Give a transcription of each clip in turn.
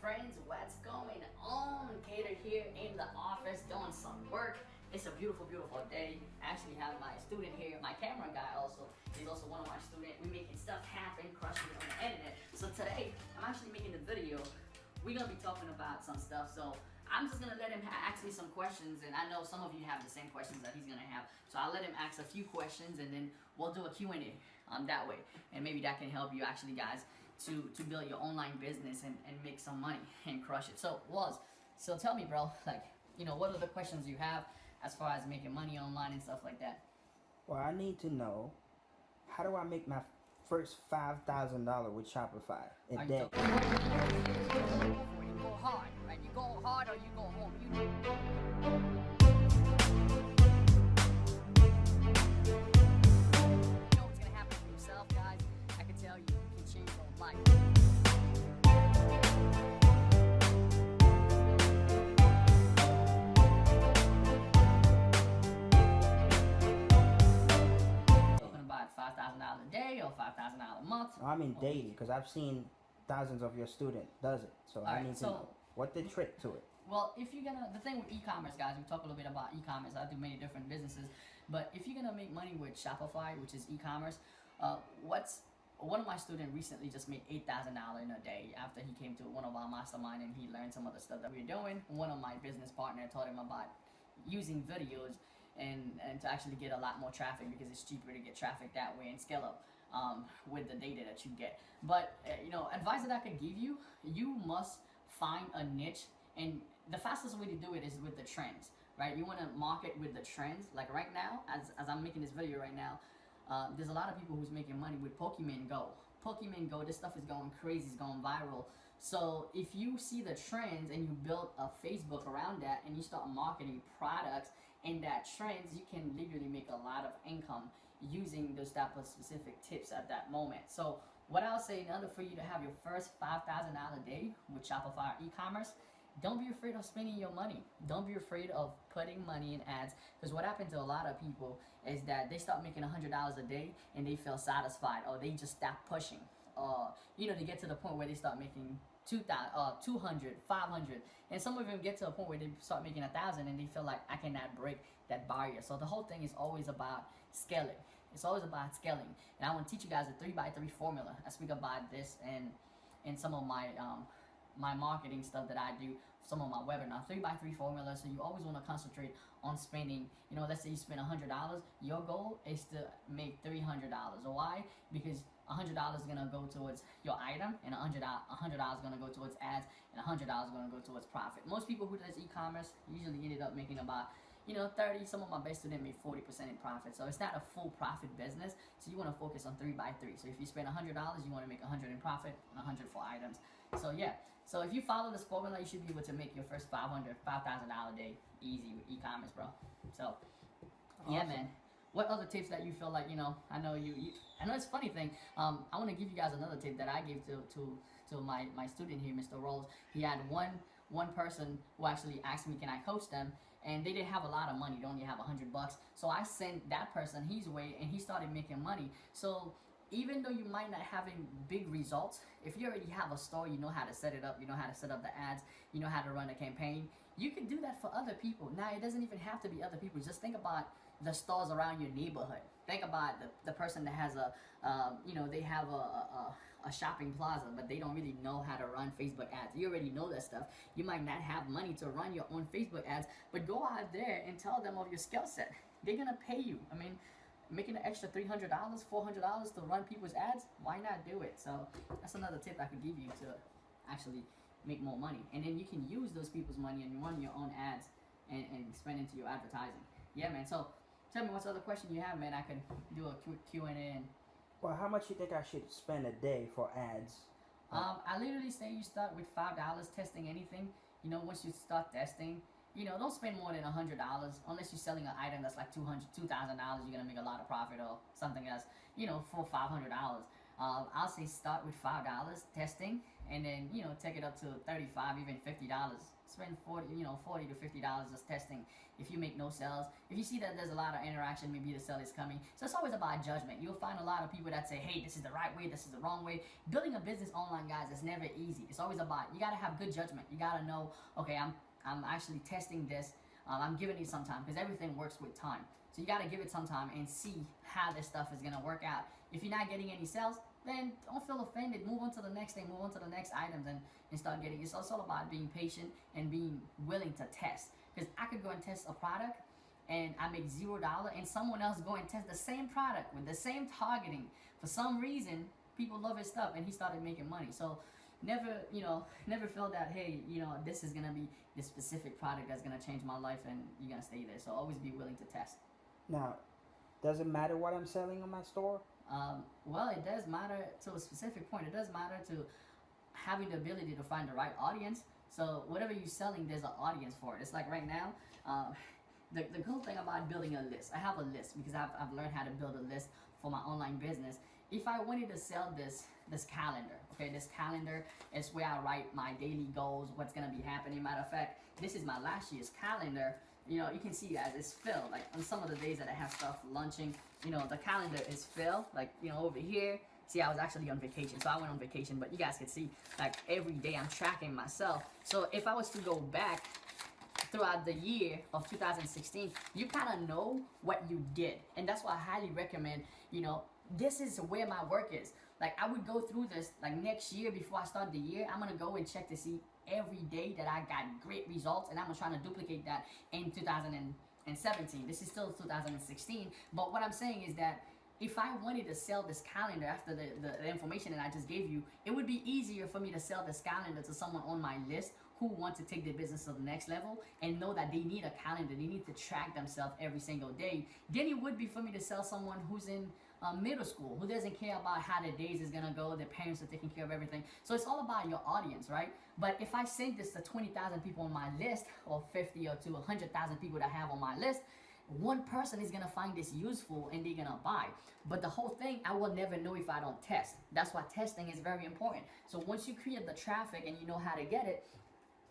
friends, what's going on? Cater here in the office doing some work. It's a beautiful, beautiful day. I actually have my student here, my camera guy also. He's also one of my students. We're making stuff happen, crushing it on the internet. So today, I'm actually making a video. We're gonna be talking about some stuff. So I'm just gonna let him ask me some questions, and I know some of you have the same questions that he's gonna have. So I'll let him ask a few questions, and then we'll do a Q&A that way. And maybe that can help you actually, guys, to build your online business and make some money and crush it. So so tell me, bro, like, what are the questions you have as far as making money online and stuff like that? Well, I need to know, how do I make my first $5,000 with Shopify a day? You go hard, right? You go hard or you go home. You know what's gonna happen to yourself, guys. I can tell you, you can change your life. $5,000 a day or $5,000 a month? No, I mean daily, because I've seen thousands of your students does it. So I need to know what the trick to it. Well, if you're gonna, the thing with e-commerce, guys, we talk a little bit about e-commerce. I do many different businesses, but if you're gonna make money with Shopify, which is e-commerce, one of my students recently just made $8,000 in a day after he came to one of our mastermind and he learned some of the stuff that we're doing. One of my business partners taught him about using videos and to actually get a lot more traffic, because it's cheaper to get traffic that way and scale up with the data that you get. But advice that I could give you, you must find a niche, and the fastest way to do it is with the trends, right? You want to market with the trends. Like right now, as I'm making this video right now, there's a lot of people who's making money with Pokemon Go. Pokemon Go, this stuff is going crazy, it's going viral. So if you see the trends and you build a Facebook around that and you start marketing products in that trends, you can literally make a lot of income using those type of specific tips at that moment. So what I'll say, in order for you to have your first $5,000 a day with Shopify e-commerce, don't be afraid of spending your money. Don't be afraid of putting money in ads, because what happens to a lot of people is that they start making $100 a day and they feel satisfied, or they just stop pushing. They get to the point where they start making 200, 500, and some of them get to a point where they start making 1,000 and they feel like, I cannot break that barrier. So the whole thing is always about scaling. It's always about scaling, and I want to teach you guys a 3x3 formula. I speak about this in some of my my marketing stuff that I do, some of my webinars. 3x3 formula. So you always want to concentrate on spending. Let's say you spend $100. Your goal is to make $300. Why? Because $100 is gonna go towards your item, and $100 is gonna go towards ads, and $100 is gonna go towards profit. Most people who does e-commerce usually ended up making about 30. Some of my best students made 40% in profit. So it's not a full profit business. So you want to focus on 3x3. So if you spend $100, you want to make 100 in profit and 100 for items. So yeah. So if you follow this formula, you should be able to make your first $5,000 a day easy with e-commerce, bro. So yeah, awesome. Man. What other tips that you feel like, I know I know it's a funny thing. I want to give you guys another tip that I gave to my student here, Mr. Rolls. He had one person who actually asked me, can I coach them? And they didn't have a lot of money. They only have $100. So I sent that person his way, and he started making money. So even though you might not having big results, if you already have a store, you know how to set it up, you know how to set up the ads, you know how to run a campaign, you can do that for other people. Now, it doesn't even have to be other people. Just think about the stores around your neighborhood. Think about the person that has they have a shopping plaza, but they don't really know how to run Facebook ads. You already know that stuff. You might not have money to run your own Facebook ads, but go out there and tell them of your skill set. They're gonna pay you. I mean, making an extra $300, $400 to run people's ads, why not do it? So that's another tip I could give you to actually make more money. And then you can use those people's money and run your own ads and spend into your advertising. Yeah, man. So tell me, what's the other question you have, man? I can do a quick Q&A. Well, how much you think I should spend a day for ads? I literally say you start with $5 testing anything. Once you start testing, don't spend more than $100 unless you're selling an item that's like $2,000. You're gonna make a lot of profit, or something that's $400, $500. I'll say start with $5 testing, and then take it up to 35, even $50. Spend 40 to $50 just testing. If you make no sales, if you see that there's a lot of interaction, maybe the sale is coming. So it's always about judgment. You'll find a lot of people that say, hey, this is the right way, this is the wrong way. Building a business online, guys, is never easy. It's always about, you gotta have good judgment. You gotta know, okay, I'm actually testing this. I'm giving it some time, because everything works with time. So you gotta give it some time and see how this stuff is gonna work out. If you're not getting any sales, then don't feel offended. Move on to the next thing, move on to the next items, and start getting. It's all about being patient and being willing to test. Because I could go and test a product and I make $0, and someone else go and test the same product with the same targeting. For some reason, people love his stuff, and he started making money. So never feel that, hey, this is gonna be the specific product that's gonna change my life and you're gonna stay there. So always be willing to test. Now, does it matter what I'm selling on my store? Well, it does matter to a specific point. It does matter to having the ability to find the right audience. So whatever you're selling, there's an audience for it. It's like right now, the cool thing about building a list, I have a list because I've learned how to build a list for my online business. If I wanted to sell this calendar, okay, this calendar is where I write my daily goals, what's gonna be happening. Matter of fact, this is my last year's calendar. You can see, guys, it's filled. Like on some of the days that I have stuff launching, the calendar is filled. Like, over here, see, I was actually on vacation, so I went on vacation, but you guys can see, like, every day I'm tracking myself. So if I was to go back throughout the year of 2016, you kind of know what you did. And that's why I highly recommend, this is where my work is. Like, I would go through this, like, next year before I start the year, I'm going to go and check to see every day that I got great results, and I'm trying to duplicate that in 2017. This is still 2016, but what I'm saying is that if I wanted to sell this calendar after the information that I just gave you, it would be easier for me to sell this calendar to someone on my list who want to take their business to the next level and know that they need a calendar, they need to track themselves every single day, than it would be for me to sell someone who's in middle school, who doesn't care about how their days is gonna go, their parents are taking care of everything. So it's all about your audience, right? But if I send this to 20,000 people on my list, or 50 or to 100,000 people that I have on my list, one person is gonna find this useful and they're gonna buy. But the whole thing, I will never know if I don't test. That's why testing is very important. So once you create the traffic and you know how to get it,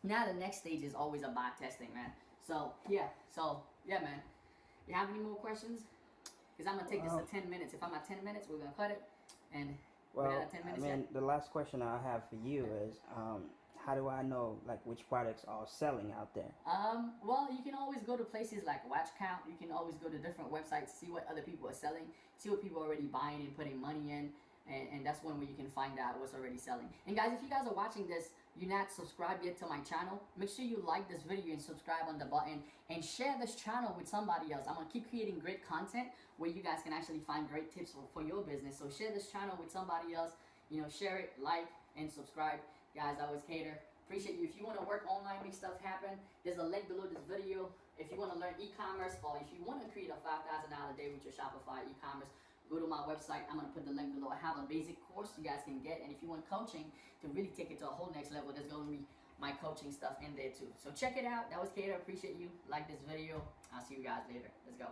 now the next stage is always about testing, man. So yeah, man. You have any more questions? Because I'm gonna take this to 10 minutes. If I'm at 10 minutes, we're gonna cut it. And well, we're at 10 minutes. The last question I have for you is, how do I know like which products are selling out there? Well, you can always go to places like Watch Count. You can always go to different websites, see what other people are selling, see what people are already buying and putting money in, and that's one way you can find out what's already selling. And guys, if you guys are watching this, you're not subscribed yet to my channel, make sure you like this video and subscribe on the button and share this channel with somebody else. I'm gonna keep creating great content where you guys can actually find great tips for your business. So share this channel with somebody else. Share it, like, and subscribe. Guys, I was Cater. Appreciate you. If you want to work online, make stuff happen, there's a link below this video. If you want to learn e-commerce, or if you want to create a $5,000 day with your Shopify e-commerce, go to my website. I'm going to put the link below. I have a basic course you guys can get, and if you want coaching to really take it to a whole next level, there's going to be my coaching stuff in there too. So check it out. That was Cater. Appreciate you. Like this video. I'll see you guys later. Let's go.